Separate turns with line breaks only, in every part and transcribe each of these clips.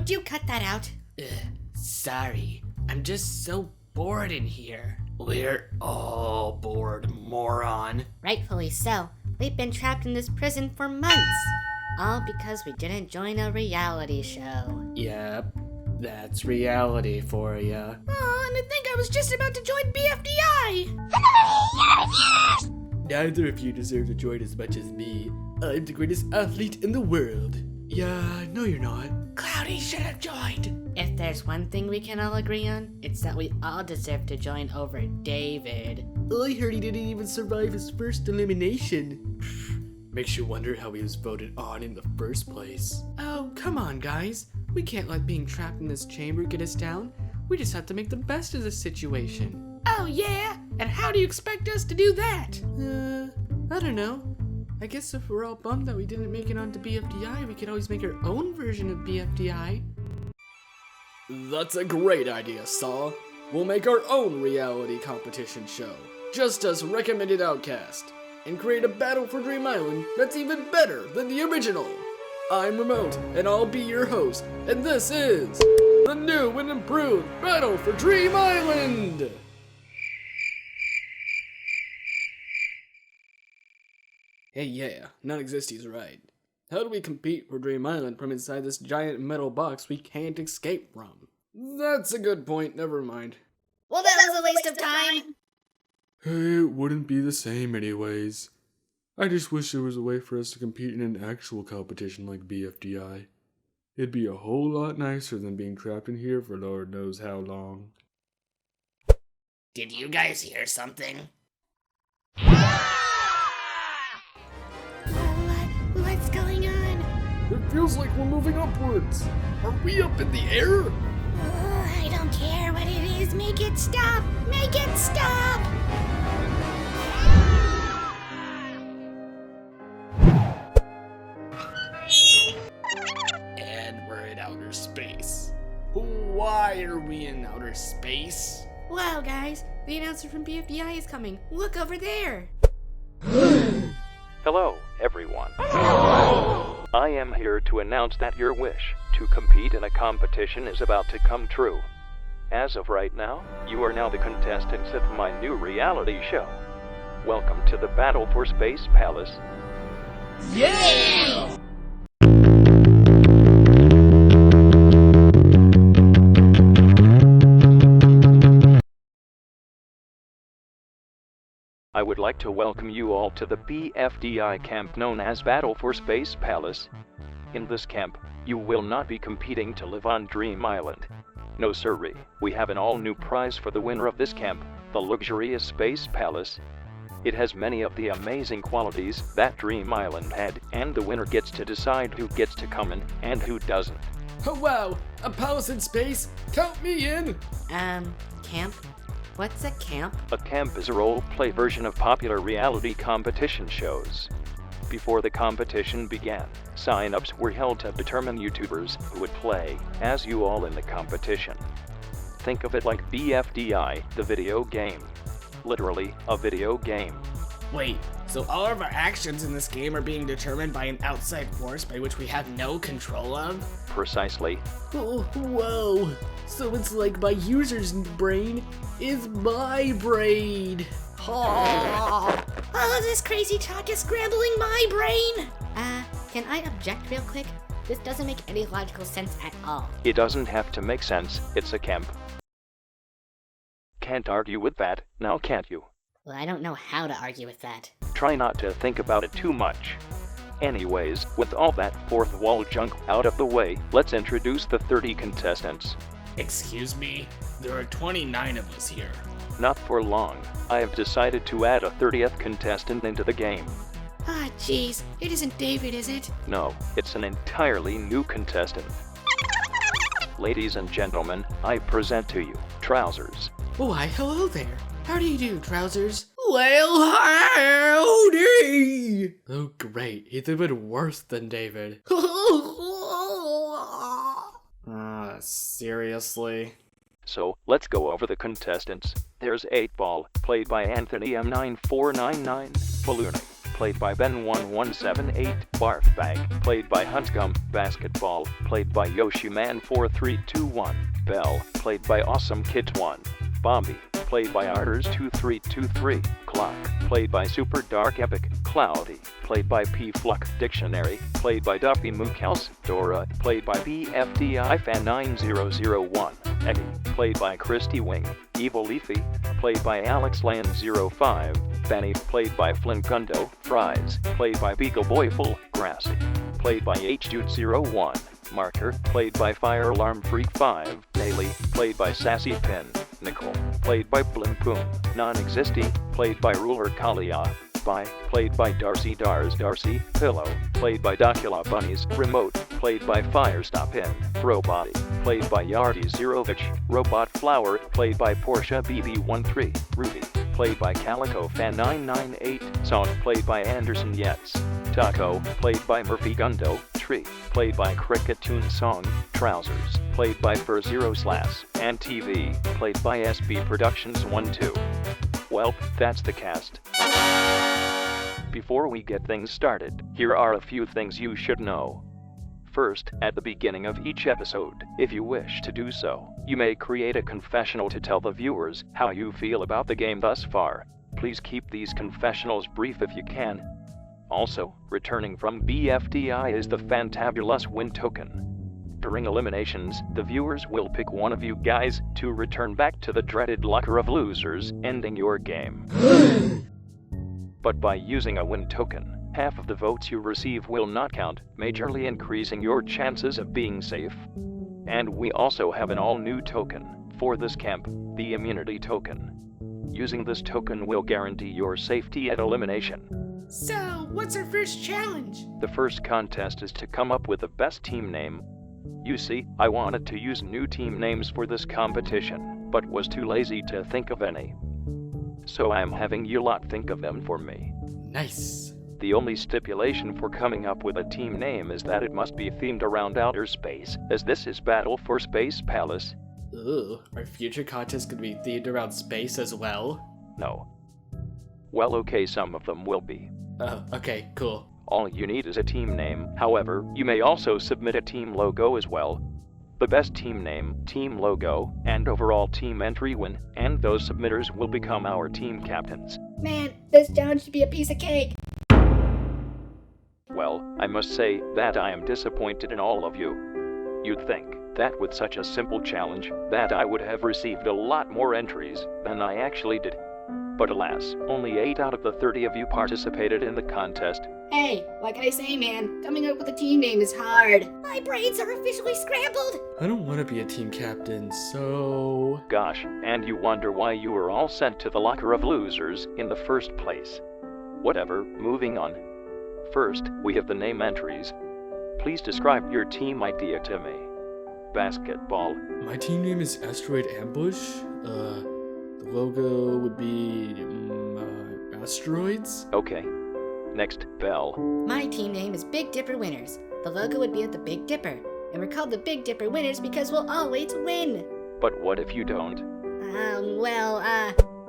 would you cut that out?
Sorry, I'm just so bored in here. We're all bored, moron.
Rightfully so. We've been trapped in this prison for months. All because we didn't join a reality show.
Yep, that's reality for ya.
Oh, and I think I was just about to join BFDI!
Neither of you deserve to join as much as me. I'm the greatest athlete in the world. Yeah, no you're not. Cloudy should have joined.
If there's one thing we can all agree on, it's that we all deserve to join over David.
I heard he didn't even survive his first elimination. Makes you wonder how he was voted on in the first place. Oh, come on, guys. We can't let being trapped in this chamber get us down. We just have to make the best of the situation.
Oh, yeah? And how do you expect us to do that?
I don't know. I guess if we're all bummed that we didn't make it onto BFDI, we could always make our own version of BFDI. That's a great idea, Saw. We'll make our own reality competition show, just as recommended Outcast, and create a battle for Dream Island that's even better than the original. I'm Remote, and I'll be your host, and this is the new and improved Battle for Dream Island! Hey yeah, non-existi's right. How do we compete for Dream Island from inside this giant metal box we can't escape from? That's a good point, never mind.
Well, that was a waste of time!
Hey, it wouldn't be the same anyways. I just wish there was a way for us to compete in an actual competition like BFDI. It'd be a whole lot nicer than being trapped in here for Lord knows how long.
Did you guys hear something?
What's going on?
It feels like we're moving upwards. Are we up in the air?
I don't care what it is. Make it stop! Make it stop!
And we're in outer space. Why are we in outer space?
Wow, guys, the announcer from BFDI is coming. Look over there.
Hello, everyone. I am here to announce that your wish to compete in a competition is about to come true. As of right now, you are now the contestants of my new reality show. Welcome to the Battle for Space Palace.
Yeah!
I would like to welcome you all to the BFDI camp known as Battle for Space Palace. In this camp, you will not be competing to live on Dream Island. No sirree, we have an all-new prize for the winner of this camp, the luxurious Space Palace. It has many of the amazing qualities that Dream Island had, and the winner gets to decide who gets to come in and who doesn't.
Oh wow, a palace in space? Count me in!
Camp? What's a camp?
A camp is a role-play version of popular reality competition shows. Before the competition began, sign-ups were held to determine YouTubers who would play as you all in the competition. Think of it like BFDI, the video game. Literally, a video game.
Wait, so all of our actions in this game are being determined by an outside force by which we have no control of?
Precisely.
Oh, whoa! So it's like my user's brain is my brain!
Oh, this crazy talk is scrambling my brain! Can I object real quick? This doesn't make any logical sense at all.
It doesn't have to make sense, it's a camp. Can't argue with that, now can't you?
Well, I don't know how to argue with that.
Try not to think about it too much. Anyways, with all that fourth wall junk out of the way, let's introduce the 30 contestants.
Excuse me? There are 29 of us here.
Not for long. I have decided to add a 30th contestant into the game.
Ah, jeez. It isn't David, is it?
No, it's an entirely new contestant. Ladies and gentlemen, I present to you Trousers.
Why, hello there. How do you do, Trousers? Well, howdy! Oh, great. He's even worse than David. Seriously?
So, let's go over the contestants. There's 8 Ball, played by Anthony M9499. Balloony, played by Ben1178, Barf Bag, played by Huntgum, Basketball, played by Yoshiman4321, Bell, played by Awesome Kids 1, Bomby, played by Arters2323, Clock, played by Super Dark Epic, Cloudy, played by P Fluck Dictionary, played by Duffy Mookhouse, Dora, played by BFDI Fan 9001, Eddie, played by Christy Wing, Evil Leafy, played by Alex Land 05, Fanny, played by Flynn Gundo, Fries, played by Beagle Boyful, Grassy, played by HDude01, Marker, played by Fire Alarm Freak 5, Daily, played by Sassy Pin, Nicole, played by Blimpoon, Non-Existy, played by Ruler Kalia, Spy, played by Darcy Darcy, Pillow, played by Docula Bunnies, Remote, played by Firestop In, Roboti, played by Yardi Zerovich, Robot Flower, played by Porsche BB13, Ruby, played by Calico Fan 998, Song, played by Anderson Yetz, Taco, played by Murphy Gundo, Tree, played by Cricket Tune Song, Trousers, played by Fur Zero Slash, and TV, played by SB Productions 1-2. Well, that's the cast. Before we get things started, here are a few things you should know. First, at the beginning of each episode, if you wish to do so, you may create a confessional to tell the viewers how you feel about the game thus far. Please keep these confessionals brief if you can. Also, returning from BFDI is the Fantabulous Win Token. During eliminations, the viewers will pick one of you guys to return back to the dreaded locker of losers, ending your game. But by using a win token, half of the votes you receive will not count, majorly increasing your chances of being safe. And we also have an all-new token for this camp, the immunity token. Using this token will guarantee your safety at elimination.
So, what's our first challenge?
The first contest is to come up with the best team name. You see, I wanted to use new team names for this competition, but was too lazy to think of any. So I'm having you lot think of them for me.
Nice.
The only stipulation for coming up with a team name is that it must be themed around outer space, as this is Battle for Space Palace.
Ooh, our future contest could be themed around space as well?
No. Well, okay, some of them will be.
Oh, okay, cool.
All you need is a team name. However, you may also submit a team logo as well. The best team name, team logo, and overall team entry win, and those submitters will become our team captains.
Man, this challenge should be a piece of cake.
Well, I must say that I am disappointed in all of you. You'd think that with such a simple challenge, that I would have received a lot more entries than I actually did. But alas, only 8 out of the 30 of you participated in the contest.
Hey, what can I say, man? Coming up with a team name is hard. My brains are officially scrambled.
I don't want to be a team captain, so...
Gosh, and you wonder why you were all sent to the locker of losers in the first place. Whatever, moving on. First, we have the name entries. Please describe your team idea to me. Basketball.
My team name is Asteroid Ambush. The logo would be... asteroids?
Okay. Next, Bell.
My team name is Big Dipper Winners. The logo would be of the Big Dipper. And we're called the Big Dipper Winners because we'll always win.
But what if you don't?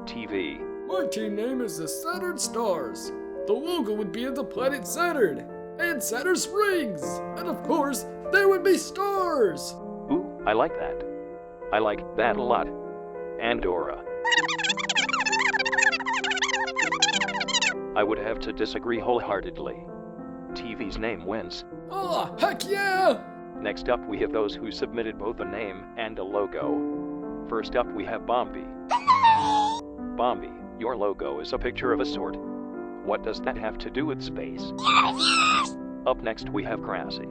TV.
My team name is the Saturn Stars. The logo would be of the planet Saturn and Saturn Springs. And of course, there would be stars.
Ooh, I like that. I like that a lot. Andorra. I would have to disagree wholeheartedly. TV's name wins.
Oh, heck yeah!
Next up, we have those who submitted both a name and a logo. First up, we have Bomby. Bomby, your logo is a picture of a sword. What does that have to do with space? Up next, we have Grassy.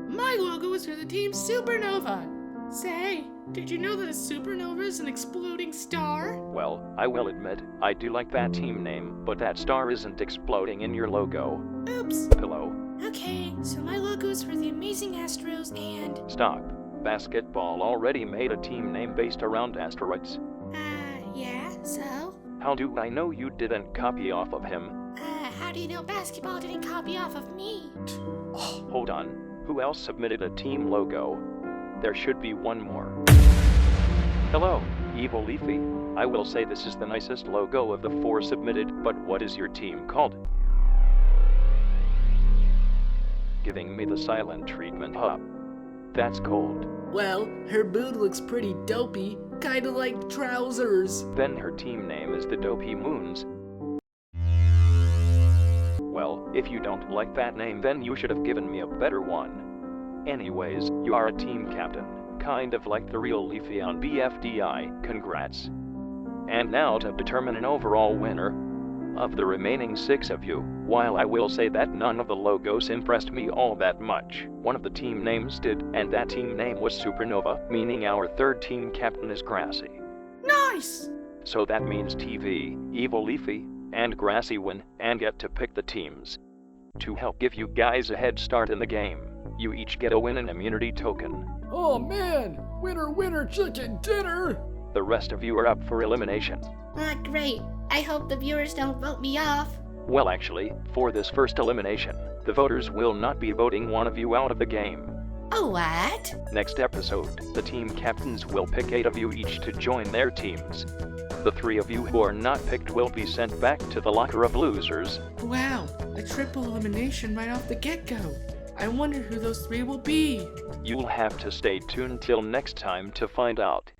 My logo is for the team Supernova. Say, did you know that a supernova is an exploding star?
Well, I will admit, I do like that team name, but that star isn't exploding in your logo.
Oops.
Pillow.
Okay, so my logo is for the Amazing Astros and...
Stop. Basketball already made a team name based around asteroids.
Yeah, so?
How do I know you didn't copy off of him?
How do you know basketball didn't copy off of me?
Hold on. Who else submitted a team logo? There should be one more. Hello, Evil Leafy. I will say this is the nicest logo of the 4 submitted, but what is your team called? giving me the silent treatment, huh? That's cold.
Well, her boot looks pretty dopey, kinda like trousers.
Then her team name is the Dopey Moons. Well, if you don't like that name, then you should have given me a better one. Anyways, you are a team captain, kind of like the real Leafy on BFDI, congrats. And now to determine an overall winner. Of the remaining 6 of you, while I will say that none of the logos impressed me all that much, one of the team names did, and that team name was Supernova, meaning our third team captain is Grassy.
Nice!
So that means TV, Evil Leafy, and Grassy win, and get to pick the teams. To help give you guys a head start in the game, you each get a win and immunity token.
Oh man! Winner, winner, chicken dinner!
The rest of you are up for elimination.
Ah, great. I hope the viewers don't vote me off.
Well, actually, for this first elimination, the voters will not be voting one of you out of the game.
Oh, what?
Next episode, the team captains will pick 8 of you each to join their teams. The 3 of you who are not picked will be sent back to the locker of losers.
Wow, a triple elimination right off the get-go. I wonder who those 3 will be.
You'll have to stay tuned till next time to find out.